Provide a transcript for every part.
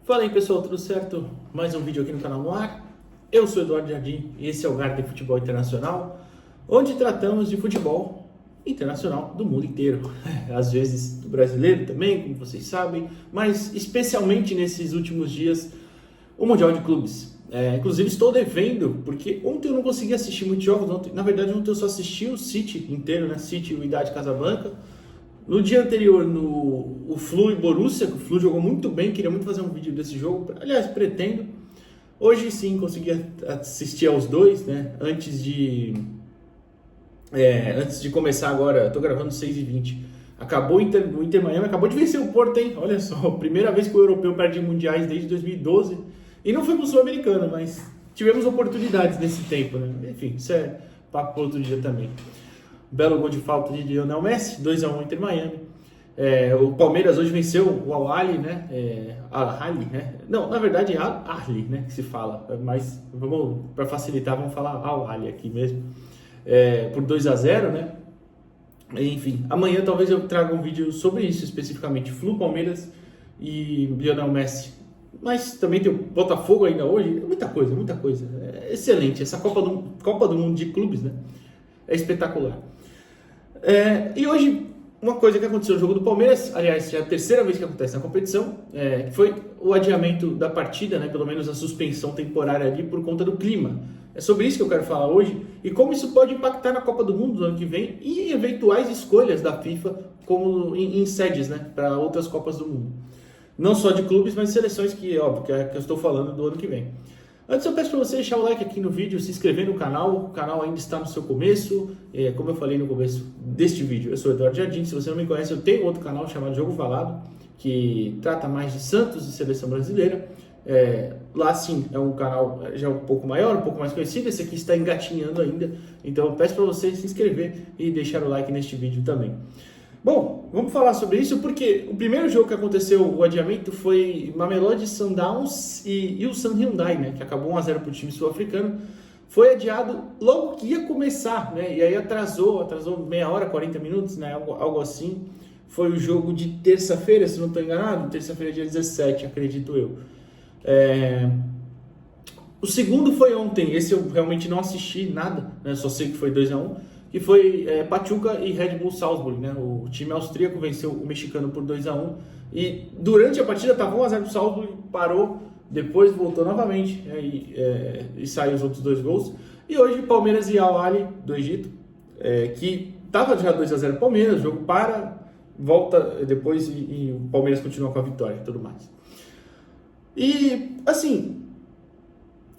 Fala aí pessoal, tudo certo? Mais um vídeo aqui no canal no ar. Eu sou Eduardo Jardim e esse é o Garden Futebol Internacional, onde tratamos de futebol internacional do mundo inteiro. Às vezes do brasileiro também, como vocês sabem, mas especialmente nesses últimos dias, o Mundial de Clubes. Inclusive estou devendo, porque ontem eu não consegui assistir muitos jogos. Na verdade ontem eu só assisti o City inteiro, né? City e o Wydad Casablanca. No dia anterior, o Flu e Borussia, que o Flu jogou muito bem, queria muito fazer um vídeo desse jogo, aliás, pretendo. Hoje sim, consegui assistir aos dois, né, antes de começar agora, estou gravando 6h20. Acabou o Inter Miami, acabou de vencer o Porto, hein, olha só, primeira vez que o europeu perde mundiais desde 2012, e não foi pro Sul-Americano, mas tivemos oportunidades nesse tempo, né, enfim, isso é papo para outro dia também. Belo gol de falta de Lionel Messi, 2-1 Inter Miami. O Palmeiras hoje venceu o Al-Ahly, né? Al-Ahly, né? Não, na verdade é Al-Ahly, né? Que se fala. Mas vamos, para facilitar, vamos falar Al-Ahly aqui mesmo. Por 2-0, né? Enfim, amanhã talvez eu traga um vídeo sobre isso especificamente. Flu, Palmeiras e Lionel Messi. Mas também tem o Botafogo ainda hoje. Muita coisa, muita coisa. Excelente. Essa Copa do Mundo de Clubes, né? É espetacular. E hoje, uma coisa que aconteceu no jogo do Palmeiras, aliás, já é a terceira vez que acontece na competição, foi o adiamento da partida, né, pelo menos a suspensão temporária ali por conta do clima. É sobre isso que eu quero falar hoje e como isso pode impactar na Copa do Mundo do ano que vem e eventuais escolhas da FIFA como em sedes, né, para outras Copas do Mundo. Não só de clubes, mas seleções que, óbvio, que eu estou falando do ano que vem. Antes eu peço para você deixar o like aqui no vídeo, se inscrever no canal, o canal ainda está no seu começo, como eu falei no começo deste vídeo, eu sou o Eduardo Jardim, se você não me conhece eu tenho outro canal chamado Jogo Falado, que trata mais de Santos e seleção brasileira, lá sim é um canal já um pouco maior, um pouco mais conhecido, esse aqui está engatinhando ainda, então eu peço para você se inscrever e deixar o like neste vídeo também. Bom, vamos falar sobre isso porque o primeiro jogo que aconteceu, o adiamento, foi Mamelodi Sundowns e Ulsan Hyundai, né, que acabou 1-0 para o time sul-africano. Foi adiado logo que ia começar, né, e aí atrasou meia hora, 40 minutos, né, algo assim. Foi o jogo de terça-feira, se não estou enganado, terça-feira dia 17, acredito eu. O segundo foi ontem, esse eu realmente não assisti nada, né, só sei que foi 2-1. Que foi Pachuca e Red Bull Salzburg, né? O time austríaco venceu o mexicano por 2-1 e durante a partida estava 1-0 para o Salzburg, parou, depois voltou novamente, e saiu os outros dois gols. E hoje Palmeiras e Al-Ahly do Egito, que estava já 2-0 Palmeiras, o jogo para, volta depois e o Palmeiras continua com a vitória e tudo mais. E assim,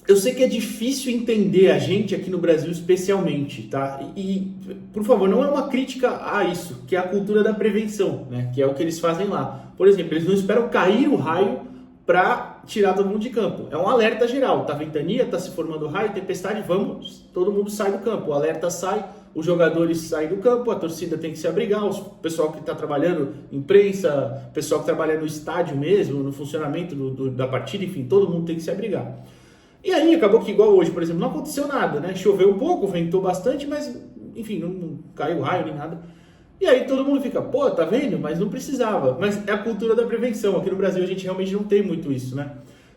eu sei que é difícil entender a gente aqui no Brasil especialmente, tá? E, por favor, não é uma crítica a isso, que é a cultura da prevenção, né? Que é o que eles fazem lá. Por exemplo, eles não esperam cair o raio para tirar todo mundo de campo. É um alerta geral. Tá ventania, tá se formando raio, tempestade, vamos, todo mundo sai do campo. O alerta sai, os jogadores saem do campo, a torcida tem que se abrigar, o pessoal que está trabalhando, imprensa, pessoal que trabalha no estádio mesmo, no funcionamento da partida, enfim, todo mundo tem que se abrigar. E aí acabou que igual hoje, por exemplo, não aconteceu nada, né? Choveu um pouco, ventou bastante, mas enfim, não caiu raio nem nada. E aí todo mundo fica, pô, tá vendo? Mas não precisava. Mas é a cultura da prevenção. Aqui no Brasil a gente realmente não tem muito isso, né?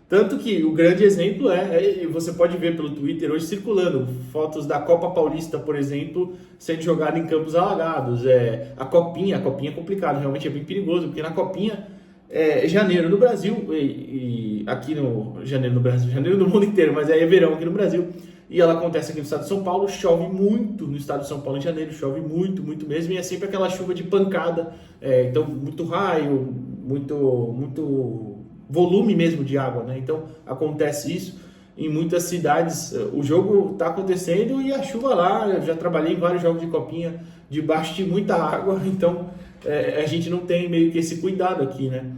Tanto que o grande exemplo você pode ver pelo Twitter hoje circulando fotos da Copa Paulista, por exemplo, sendo jogada em campos alagados. A copinha é complicado, realmente é bem perigoso, porque na copinha janeiro no Brasil, e aqui no janeiro no Brasil, janeiro no mundo inteiro, mas aí é verão aqui no Brasil, e ela acontece aqui no estado de São Paulo, chove muito no estado de São Paulo em janeiro, chove muito, muito mesmo, e é sempre aquela chuva de pancada, então muito raio, muito volume mesmo de água, né? Então acontece isso em muitas cidades, o jogo está acontecendo e a chuva lá, eu já trabalhei em vários jogos de copinha debaixo de muita água, então a gente não tem meio que esse cuidado aqui, né?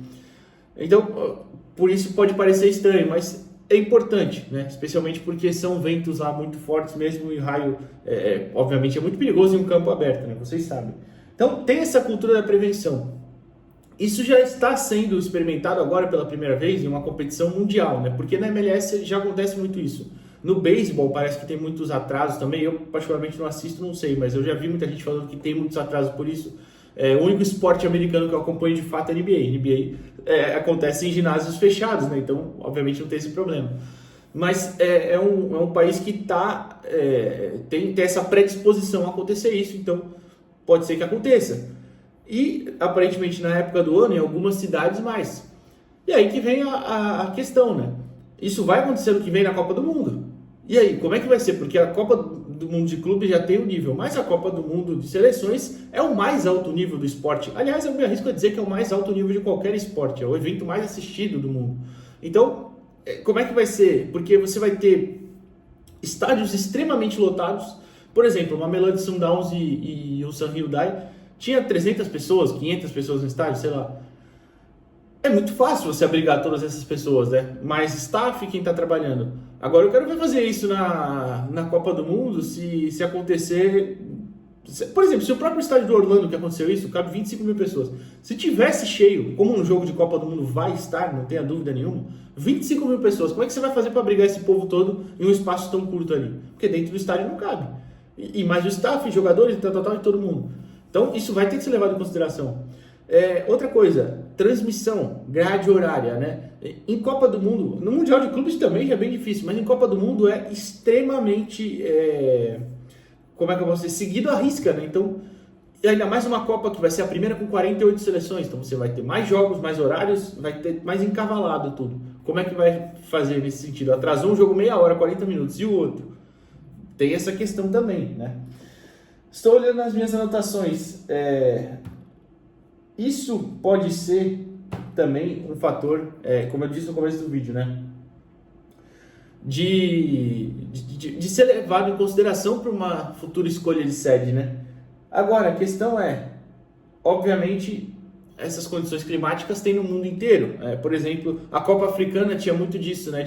Então, por isso pode parecer estranho, mas é importante, né? Especialmente porque são ventos lá muito fortes mesmo e raio, obviamente, é muito perigoso em um campo aberto, né? Vocês sabem. Então, tem essa cultura da prevenção. Isso já está sendo experimentado agora pela primeira vez em uma competição mundial, né? Porque na MLS já acontece muito isso. No beisebol parece que tem muitos atrasos também. Eu particularmente não assisto, não sei, mas eu já vi muita gente falando que tem muitos atrasos por isso. O único esporte americano que eu acompanho de fato é a NBA. NBA acontece em ginásios fechados, né? Então, obviamente, não tem esse problema. Mas é um país que tem essa predisposição a acontecer isso, então pode ser que aconteça. E, aparentemente, na época do ano, em algumas cidades mais. E aí que vem a questão, né? Isso vai acontecer no que vem na Copa do Mundo. E aí, como é que vai ser? Porque a Copa do Mundo de clubes já tem um nível, mas a Copa do Mundo de seleções é o mais alto nível do esporte. Aliás, eu me arrisco a dizer que é o mais alto nível de qualquer esporte, é o evento mais assistido do mundo. Então, como é que vai ser? Porque você vai ter estádios extremamente lotados. Por exemplo, o Mamelodi Sundowns e o San Hyundai tinha 300 pessoas, 500 pessoas no estádio, sei lá. É muito fácil você abrigar todas essas pessoas, né? Mais staff, quem está trabalhando. Agora eu quero ver fazer isso na Copa do Mundo, se acontecer... Por exemplo, se o próprio estádio do Orlando, que aconteceu isso, cabe 25 mil pessoas. Se tivesse cheio, como um jogo de Copa do Mundo vai estar, não tenha dúvida nenhuma, 25 mil pessoas, como é que você vai fazer para abrigar esse povo todo em um espaço tão curto ali? Porque dentro do estádio não cabe. E mais o staff, jogadores, tal, e todo mundo. Então isso vai ter que ser levado em consideração. Outra coisa, transmissão, grade horária, né? Em Copa do Mundo, no Mundial de Clubes também já é bem difícil, mas em Copa do Mundo é extremamente... como é que eu posso dizer? Seguido à risca, né? Então, ainda mais uma Copa que vai ser a primeira com 48 seleções, então você vai ter mais jogos, mais horários, vai ter mais encavalado tudo. Como é que vai fazer nesse sentido? Atrasou um jogo meia hora, 40 minutos, e o outro? Tem essa questão também, né? Estou olhando as minhas anotações. Isso pode ser também um fator, como eu disse no começo do vídeo, né? De ser levado em consideração para uma futura escolha de sede, né? Agora, a questão obviamente, essas condições climáticas tem no mundo inteiro. Por exemplo, a Copa Africana tinha muito disso, né?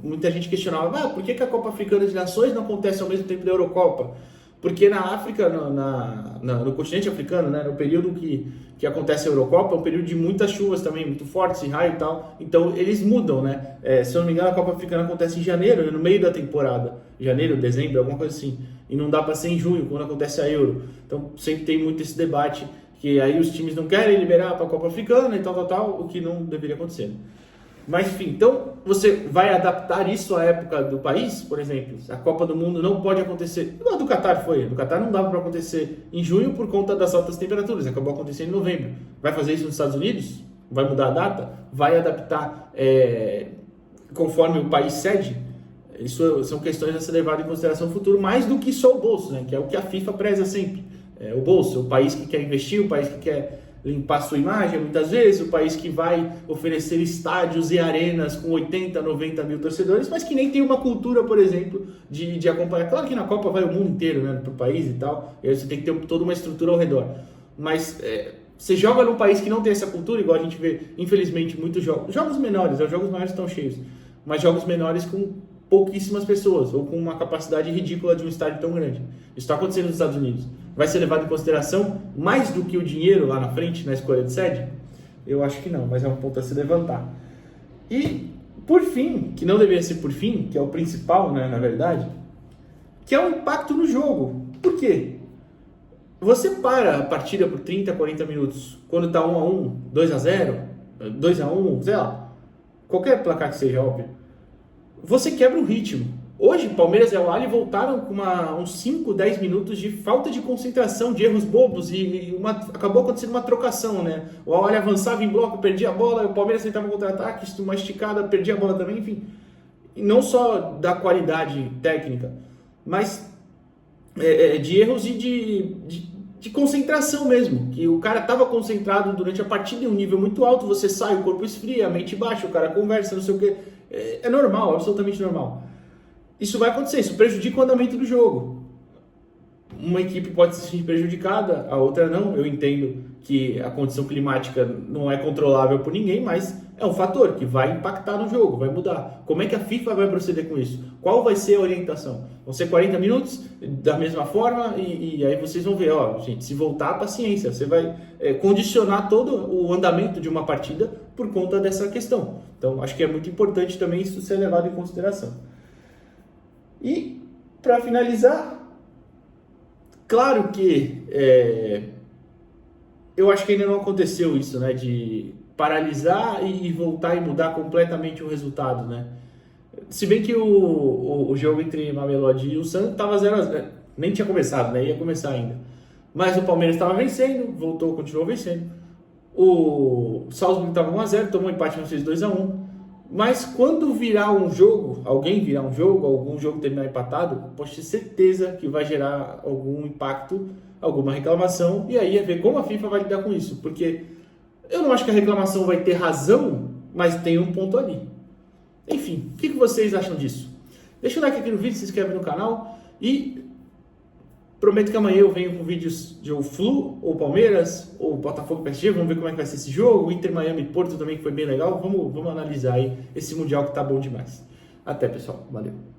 Muita gente questionava, por que a Copa Africana de Nações não acontece ao mesmo tempo da Eurocopa? Porque na África, no continente africano, né, no período que acontece a Eurocopa, é um período de muitas chuvas também, muito fortes, e raio e tal. Então eles mudam, né? Se eu não me engano, a Copa Africana acontece em janeiro, no meio da temporada. Janeiro, dezembro, alguma coisa assim. E não dá para ser em junho, quando acontece a Euro. Então sempre tem muito esse debate, que aí os times não querem liberar para a Copa Africana e tal, o que não deveria acontecer. Mas enfim, então você vai adaptar isso à época do país, por exemplo. A Copa do Mundo não pode acontecer. A do Catar foi. Do Catar não dava para acontecer em junho por conta das altas temperaturas. Acabou acontecendo em novembro. Vai fazer isso nos Estados Unidos? Vai mudar a data? Vai adaptar conforme o país cede? Isso são questões a ser levadas em consideração no futuro, mais do que só o bolso, né? Que é o que a FIFA preza sempre. O bolso, o país que quer investir, o país que quer limpar sua imagem, muitas vezes, o país que vai oferecer estádios e arenas com 80, 90 mil torcedores, mas que nem tem uma cultura, por exemplo, de acompanhar. Claro que na Copa vai o mundo inteiro, né, para o país e tal, e aí você tem que ter toda uma estrutura ao redor. Mas você joga num país que não tem essa cultura, igual a gente vê, infelizmente, muitos jogos menores, os jogos maiores estão cheios, mas jogos menores com pouquíssimas pessoas, ou com uma capacidade ridícula de um estádio tão grande. Isso está acontecendo nos Estados Unidos. Vai ser levado em consideração mais do que o dinheiro lá na frente, na escolha de sede? Eu acho que não, mas é um ponto a se levantar. E, por fim, que não deveria ser por fim, que é o principal, né, na verdade, que é o impacto no jogo. Por quê? Você para a partida por 30, 40 minutos, quando está 1-1, 2-0, 2-1, sei lá, qualquer placar que seja, óbvio, você quebra o ritmo. Hoje, Palmeiras e Al-Ahly voltaram com uns 5, 10 minutos de falta de concentração, de erros bobos, e acabou acontecendo uma trocação, né? O Al-Ahly avançava em bloco, perdia a bola, o Palmeiras tentava um contra-ataque, uma esticada, perdia a bola também, enfim. E não só da qualidade técnica, mas de erros e de concentração mesmo, que o cara estava concentrado durante a partida em um nível muito alto, você sai, o corpo esfria, a mente baixa, o cara conversa, não sei o que, é normal, absolutamente normal. Isso vai acontecer, isso prejudica o andamento do jogo. Uma equipe pode se sentir prejudicada, a outra não. Eu entendo que a condição climática não é controlável por ninguém, mas é um fator que vai impactar no jogo, vai mudar. Como é que a FIFA vai proceder com isso? Qual vai ser a orientação? Vão ser 40 minutos da mesma forma e aí vocês vão ver, gente, se voltar, paciência, você vai condicionar todo o andamento de uma partida por conta dessa questão. Então, acho que é muito importante também isso ser levado em consideração. E, para finalizar, claro que eu acho que ainda não aconteceu isso, né? De paralisar e voltar e mudar completamente o resultado, né? Se bem que o jogo entre Mamelodi e o Santos estava 0-0, nem tinha começado, né? Ia começar ainda. Mas o Palmeiras estava vencendo, voltou, continuou vencendo. O Salzburg estava 1-0, tomou empate, não fez 2-1. Mas quando virar um jogo, alguém virar um jogo, algum jogo terminar empatado, pode ter certeza que vai gerar algum impacto, alguma reclamação, e aí é ver como a FIFA vai lidar com isso. Porque eu não acho que a reclamação vai ter razão, mas tem um ponto ali. Enfim, o que vocês acham disso? Deixa o like aqui no vídeo, se inscreve no canal e prometo que amanhã eu venho com vídeos de ou Flu, ou Palmeiras, ou Botafogo PSG, vamos ver como é que vai ser esse jogo, Inter Miami e Porto também que foi bem legal, vamos analisar aí esse Mundial que tá bom demais. Até pessoal, valeu!